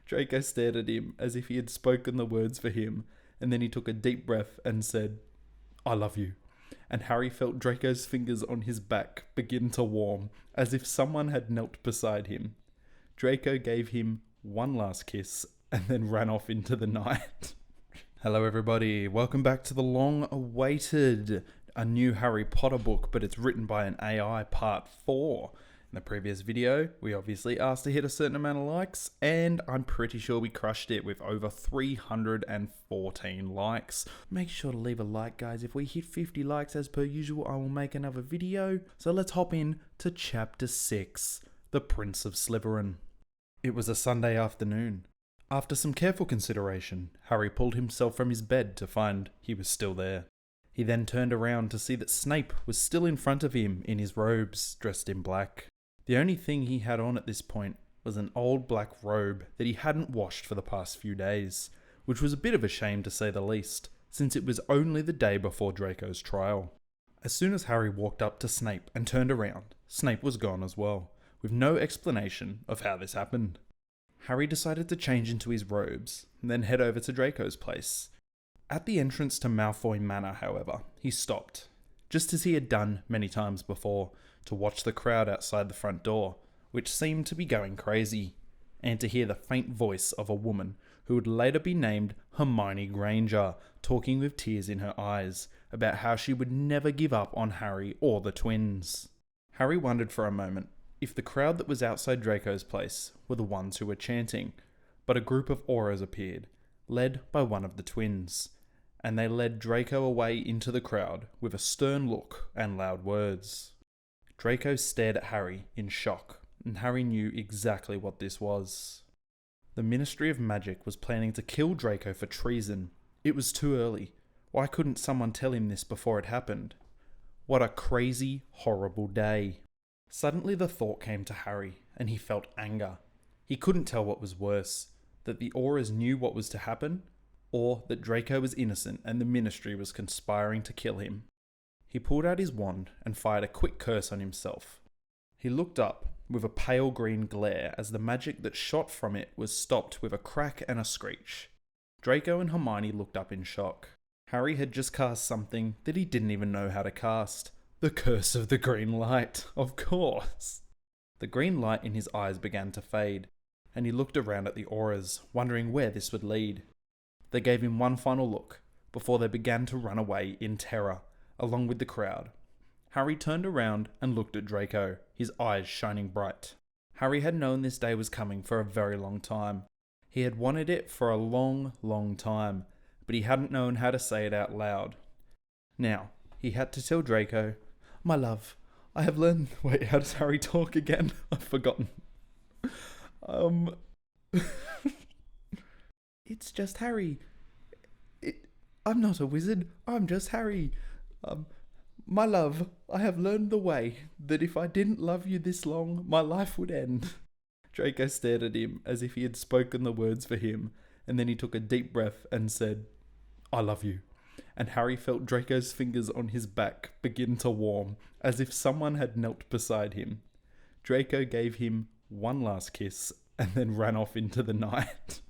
Draco stared at him as if he had spoken the words for him, and then he took a deep breath and said, "I love you." And Harry felt Draco's fingers on his back begin to warm, as if someone had knelt beside him. Draco gave him one last kiss and then ran off into the night. Hello everybody, welcome back to the long-awaited A New Harry Potter book, but it's written by an AI part 4. In the previous video, we obviously asked to hit a certain amount of likes, and I'm pretty sure we crushed it with over 314 likes. Make sure to leave a like, guys. If we hit 50 likes as per usual, I will make another video. So let's hop in to Chapter 6, The Prince of Slytherin. It was a Sunday afternoon. After some careful consideration, Harry pulled himself from his bed to find he was still there. He then turned around to see that Snape was still in front of him in his robes, dressed in black. The only thing he had on at this point was an old black robe that he hadn't washed for the past few days, which was a bit of a shame to say the least, since it was only the day before Draco's trial. As soon as Harry walked up to Snape and turned around, Snape was gone as well, with no explanation of how this happened. Harry decided to change into his robes, and then head over to Draco's place. At the entrance to Malfoy Manor, however, he stopped, just as he had done many times before, to watch the crowd outside the front door, which seemed to be going crazy, and to hear the faint voice of a woman who would later be named Hermione Granger, talking with tears in her eyes about how she would never give up on Harry or the twins. Harry wondered for a moment if the crowd that was outside Draco's place were the ones who were chanting, but a group of Aurors appeared, led by one of the twins, and they led Draco away into the crowd with a stern look and loud words. Draco stared at Harry in shock, and Harry knew exactly what this was. The Ministry of Magic was planning to kill Draco for treason. It was too early. Why couldn't someone tell him this before it happened? What a crazy, horrible day. Suddenly the thought came to Harry, and he felt anger. He couldn't tell what was worse, that the Aurors knew what was to happen, or that Draco was innocent and the Ministry was conspiring to kill him. He pulled out his wand and fired a quick curse on himself. He looked up with a pale green glare as the magic that shot from it was stopped with a crack and a screech. Draco and Hermione looked up in shock. Harry had just cast something that he didn't even know how to cast. The Curse of the Green Light, of course. The green light in his eyes began to fade, and he looked around at the Aurors, wondering where this would lead. They gave him one final look, before they began to run away in terror, along with the crowd. Harry turned around and looked at Draco, his eyes shining bright. Harry had known this day was coming for a very long time. He had wanted it for a long, long time, but he hadn't known how to say it out loud. Now, he had to tell Draco, "My love, I have learned..." Wait, how does Harry talk again? I've forgotten. It's just Harry. I'm not a wizard, I'm just Harry. My love, I have learned the way that if I didn't love you this long, my life would end. Draco stared at him as if he had spoken the words for him, and then he took a deep breath and said, "I love you." And Harry felt Draco's fingers on his back begin to warm, as if someone had knelt beside him. Draco gave him one last kiss and then ran off into the night.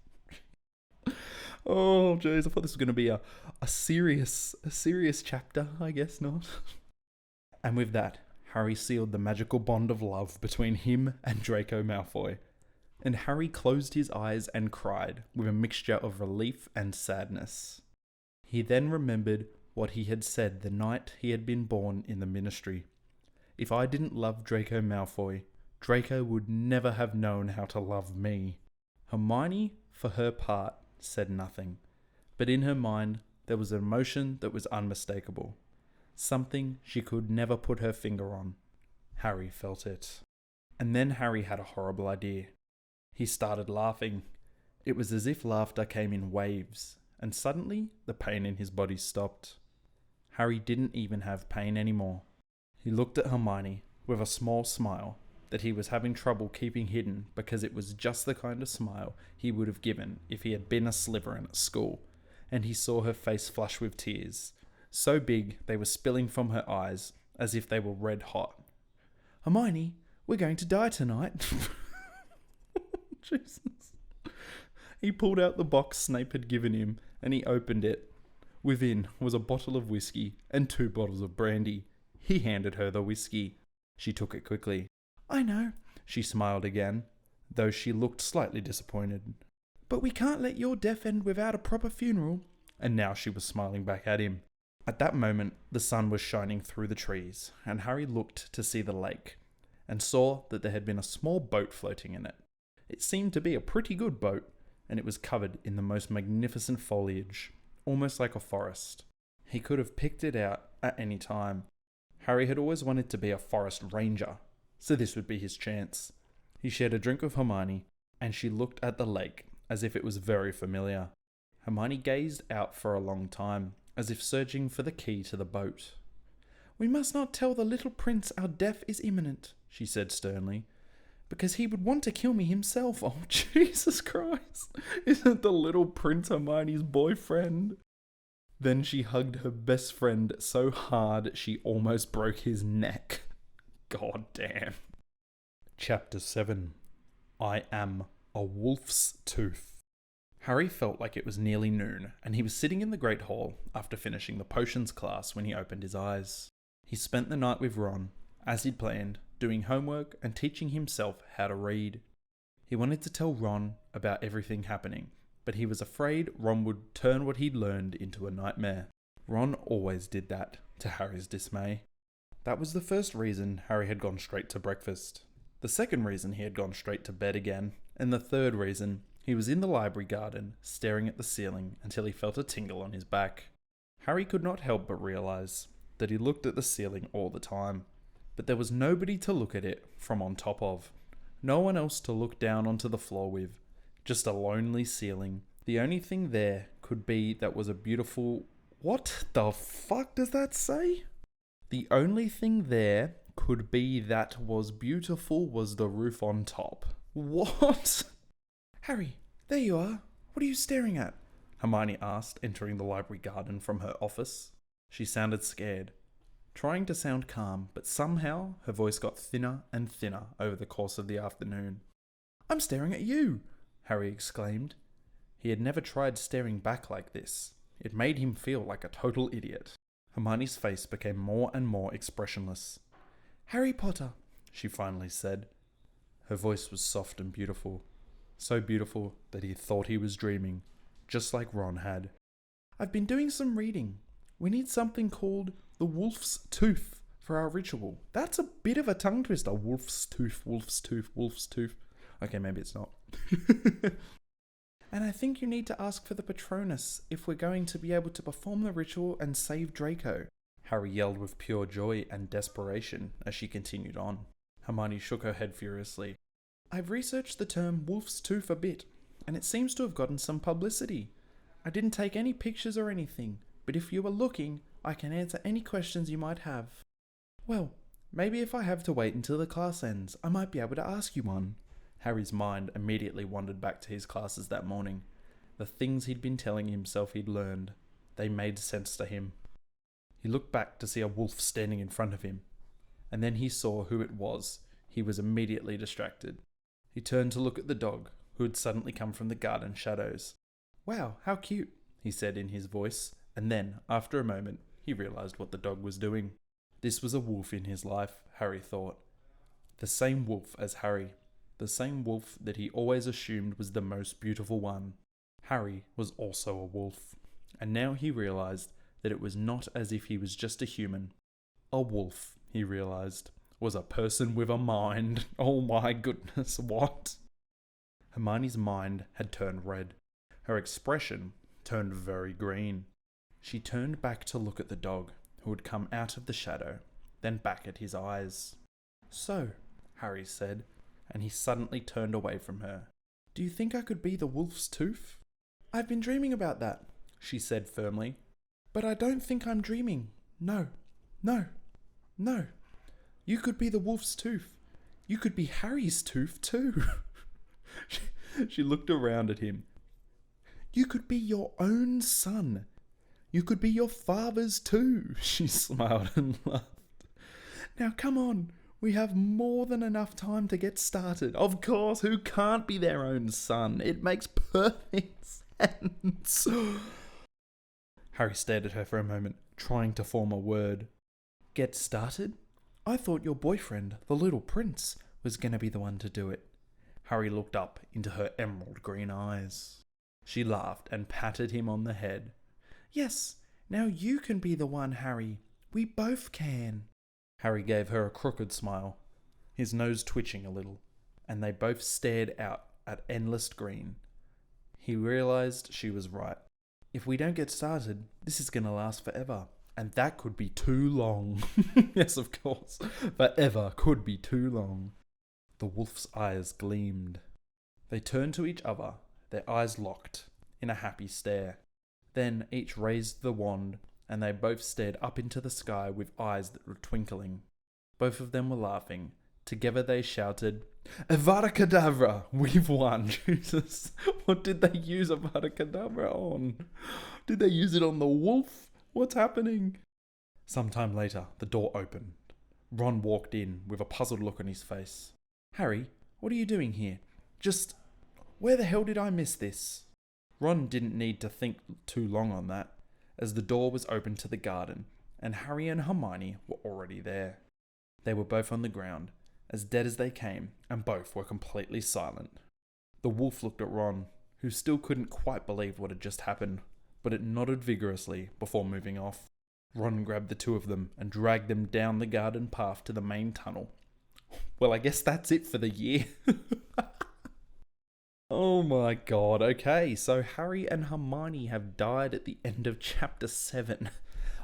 Oh, jeez, I thought this was going to be a serious chapter. I guess not. And with that, Harry sealed the magical bond of love between him and Draco Malfoy. And Harry closed his eyes and cried with a mixture of relief and sadness. He then remembered what he had said the night he had been born in the Ministry. If I didn't love Draco Malfoy, Draco would never have known how to love me. Hermione, for her part, said nothing, but in her mind there was an emotion that was unmistakable. Something she could never put her finger on. Harry felt it. And then Harry had a horrible idea. He started laughing. It was as if laughter came in waves, and suddenly the pain in his body stopped. Harry didn't even have pain anymore. He looked at Hermione with a small smile that he was having trouble keeping hidden because it was just the kind of smile he would have given if he had been a Slytherin at school, and he saw her face flush with tears, so big they were spilling from her eyes as if they were red hot. "Hermione, we're going to die tonight." Jesus. He pulled out the box Snape had given him and he opened it. Within was a bottle of whiskey and 2 bottles of brandy. He handed her the whiskey. She took it quickly. "I know," she smiled again, though she looked slightly disappointed. "But we can't let your death end without a proper funeral." And now she was smiling back at him. At that moment, the sun was shining through the trees, and Harry looked to see the lake, and saw that there had been a small boat floating in it. It seemed to be a pretty good boat, and it was covered in the most magnificent foliage, almost like a forest. He could have picked it out at any time. Harry had always wanted to be a forest ranger, so this would be his chance. He shared a drink with Hermione, and she looked at the lake as if it was very familiar. Hermione gazed out for a long time, as if searching for the key to the boat. "We must not tell the little prince our death is imminent," she said sternly, "because he would want to kill me himself." Oh, Jesus Christ. Isn't the little prince Hermione's boyfriend? Then she hugged her best friend so hard she almost broke his neck. God damn. Chapter 7. I Am a Wolf's Tooth. Harry felt like it was nearly noon, and he was sitting in the Great Hall after finishing the potions class when he opened his eyes. He spent the night with Ron, as he'd planned, doing homework and teaching himself how to read. He wanted to tell Ron about everything happening, but he was afraid Ron would turn what he'd learned into a nightmare. Ron always did that, to Harry's dismay. That was the first reason Harry had gone straight to breakfast. The second reason he had gone straight to bed again, and the third reason he was in the library garden, staring at the ceiling until he felt a tingle on his back. Harry could not help but realise that he looked at the ceiling all the time, but there was nobody to look at it from on top of. No one else to look down onto the floor with. Just a lonely ceiling. The only thing there could be that was a beautiful... What the fuck does that say? The only thing there could be that was beautiful was the roof on top. What? "Harry, there you are. What are you staring at?" Hermione asked, entering the library garden from her office. She sounded scared, trying to sound calm, but somehow her voice got thinner and thinner over the course of the afternoon. "I'm staring at you," Harry exclaimed. He had never tried staring back like this. It made him feel like a total idiot. Hermione's face became more and more expressionless. "Harry Potter," she finally said. Her voice was soft and beautiful. So beautiful that he thought he was dreaming, just like Ron had. "I've been doing some reading. We need something called the Wolf's Tooth for our ritual." That's a bit of a tongue twister. Wolf's tooth, wolf's tooth, wolf's tooth. Okay, maybe it's not. "And I think you need to ask for the Patronus if we're going to be able to perform the ritual and save Draco," Harry yelled with pure joy and desperation as she continued on. Hermione shook her head furiously. "I've researched the term wolf's tooth a bit, and it seems to have gotten some publicity. I didn't take any pictures or anything, but if you were looking, I can answer any questions you might have." "Well, maybe if I have to wait until the class ends, I might be able to ask you one." Harry's mind immediately wandered back to his classes that morning. The things he'd been telling himself he'd learned, they made sense to him. He looked back to see a wolf standing in front of him, and then he saw who it was. He was immediately distracted. He turned to look at the dog, who had suddenly come from the garden shadows. "Wow, how cute," he said in his voice, and then, after a moment, he realised what the dog was doing. This was a wolf in his life, Harry thought. The same wolf as Harry. The same wolf that he always assumed was the most beautiful one. Harry was also a wolf, and now he realised that it was not as if he was just a human. A wolf, he realised, was a person with a mind. Oh my goodness, what? Hermione's mind had turned red. Her expression turned very green. She turned back to look at the dog, who had come out of the shadow, then back at his eyes. "So," Harry said, and he suddenly turned away from her. "Do you think I could be the wolf's tooth?" "I've been dreaming about that," she said firmly. "But I don't think I'm dreaming. No. You could be the wolf's tooth. You could be Harry's tooth too." She looked around at him. "You could be your own son. You could be your father's too." She smiled and laughed. "Now come on, We have more than enough time to get started. Of course, who can't be their own son? It makes perfect sense. Harry stared at her for a moment, trying to form a word. Get started? I thought your boyfriend, the little prince, was going to be the one to do it. Harry looked up into her emerald green eyes. She laughed and patted him on the head. Yes, now you can be the one, Harry. We both can. Harry gave her a crooked smile, his nose twitching a little, and they both stared out at endless green. He realised she was right. If we don't get started, this is going to last forever. And that could be too long. Yes, of course. Forever could be too long. The wolf's eyes gleamed. They turned to each other, their eyes locked, in a happy stare. Then each raised the wand, and they both stared up into the sky with eyes that were twinkling. Both of them were laughing. Together they shouted, Avada Kedavra! We've won! Jesus, what did they use Avada Kedavra on? Did they use it on the wolf? What's happening? Sometime later, the door opened. Ron walked in with a puzzled look on his face. Harry, what are you doing here? Just, where the hell did I miss this? Ron didn't need to think too long on that, as the door was open to the garden, and Harry and Hermione were already there. They were both on the ground, as dead as they came, and both were completely silent. The wolf looked at Ron, who still couldn't quite believe what had just happened, but it nodded vigorously before moving off. Ron grabbed the two of them and dragged them down the garden path to the main tunnel. Well, I guess that's it for the year. Oh my god, okay, so Harry and Hermione have died at the end of chapter 7.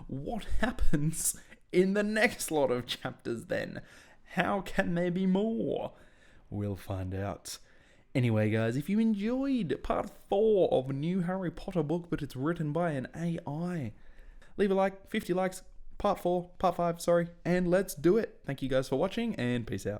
What happens in the next lot of chapters then? How can there be more? We'll find out. Anyway, guys, if you enjoyed part 4 of a new Harry Potter book, but it's written by an AI, leave a like, 50 likes, part 5, sorry, and let's do it. Thank you guys for watching, and peace out.